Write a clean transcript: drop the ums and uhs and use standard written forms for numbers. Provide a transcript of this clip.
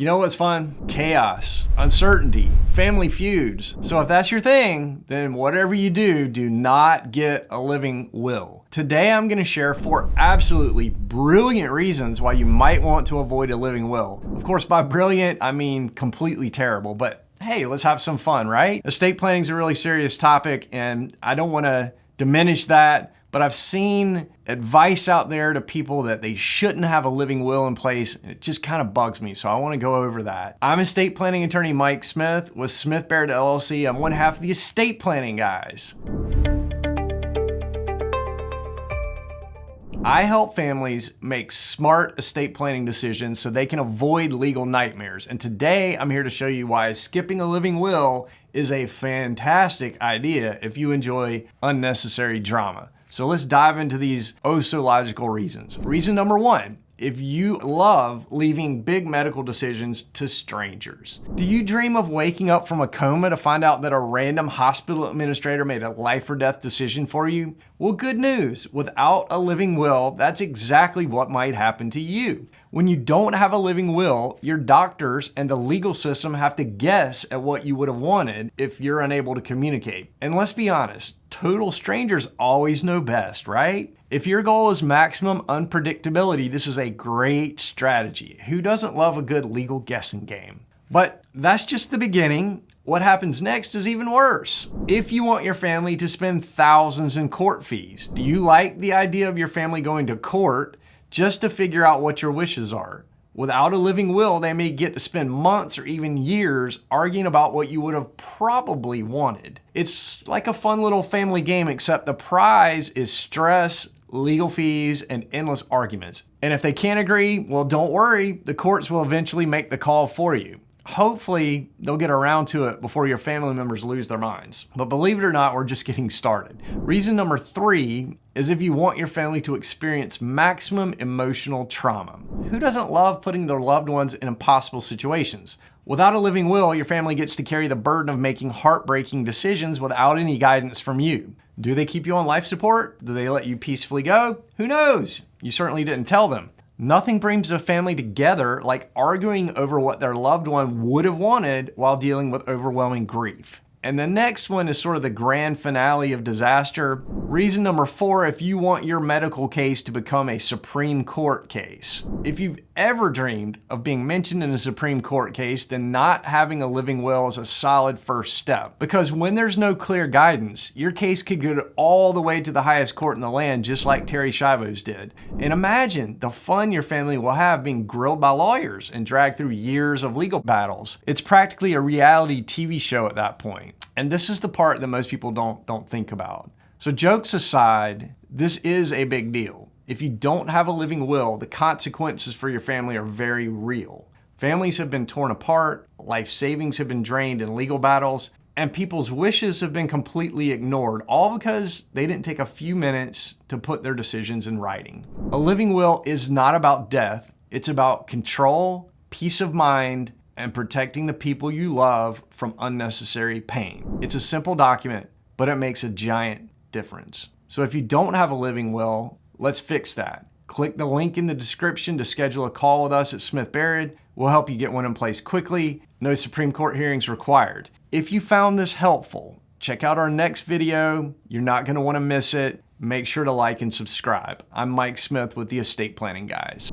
You know what's fun? Chaos, uncertainty, family feuds. So if that's your thing, then whatever you do, do not get a living will. Today I'm going to share 4 absolutely brilliant reasons why you might want to avoid a living will. Of course, by brilliant, I mean completely terrible, but hey, let's have some fun, right? Estate planning is a really serious topic, and I don't want to diminish that, but I've seen advice out there to people that they shouldn't have a living will in place, and it just kind of bugs me, so I want to go over that. I'm estate planning attorney Mike Smith with Smith Barid LLC. I'm one half of the estate planning guys. I help families make smart estate planning decisions so they can avoid legal nightmares. And today I'm here to show you why skipping a living will is a fantastic idea if you enjoy unnecessary drama. So let's dive into these oh-so-logical reasons. Reason number 1, if you love leaving big medical decisions to strangers. Do you dream of waking up from a coma to find out that a random hospital administrator made a life or death decision for you? Well, good news. Without a living will, that's exactly what might happen to you. When you don't have a living will, your doctors and the legal system have to guess at what you would have wanted if you're unable to communicate. And let's be honest, total strangers always know best, right? If your goal is maximum unpredictability, this is a great strategy. Who doesn't love a good legal guessing game? But that's just the beginning. What happens next is even worse. If you want your family to spend thousands in court fees, do you like the idea of your family going to court just to figure out what your wishes are? Without a living will, they may get to spend months or even years arguing about what you would have probably wanted. It's like a fun little family game, except the prize is stress, legal fees, and endless arguments. And if they can't agree, well, don't worry. The courts will eventually make the call for you. Hopefully, they'll get around to it before your family members lose their minds. But believe it or not, we're just getting started. Reason number 3 is if you want your family to experience maximum emotional trauma. Who doesn't love putting their loved ones in impossible situations? Without a living will, your family gets to carry the burden of making heartbreaking decisions without any guidance from you. Do they keep you on life support? Do they let you peacefully go? Who knows? You certainly didn't tell them. Nothing brings a family together like arguing over what their loved one would have wanted while dealing with overwhelming grief. And the next one is sort of the grand finale of disaster. Reason number 4, if you want your medical case to become a Supreme Court case. If you've ever dreamed of being mentioned in a Supreme Court case, then not having a living will is a solid first step. Because when there's no clear guidance, your case could go all the way to the highest court in the land, just like Terry Schiavo's did. And imagine the fun your family will have being grilled by lawyers and dragged through years of legal battles. It's practically a reality TV show at that point. And this is the part that most people don't think about. So jokes aside, this is a big deal. If you don't have a living will, the consequences for your family are very real. Families have been torn apart, life savings have been drained in legal battles, and people's wishes have been completely ignored, all because they didn't take a few minutes to put their decisions in writing. A living will is not about death. It's about control, peace of mind, and protecting the people you love from unnecessary pain. It's a simple document, but it makes a giant difference. So if you don't have a living will, let's fix that. Click the link in the description to schedule a call with us at Smith Barid. We'll help you get one in place quickly. No Supreme Court hearings required. If you found this helpful, check out our next video. You're not going to want to miss it. Make sure to like and subscribe. I'm Mike Smith with the Estate Planning Guys.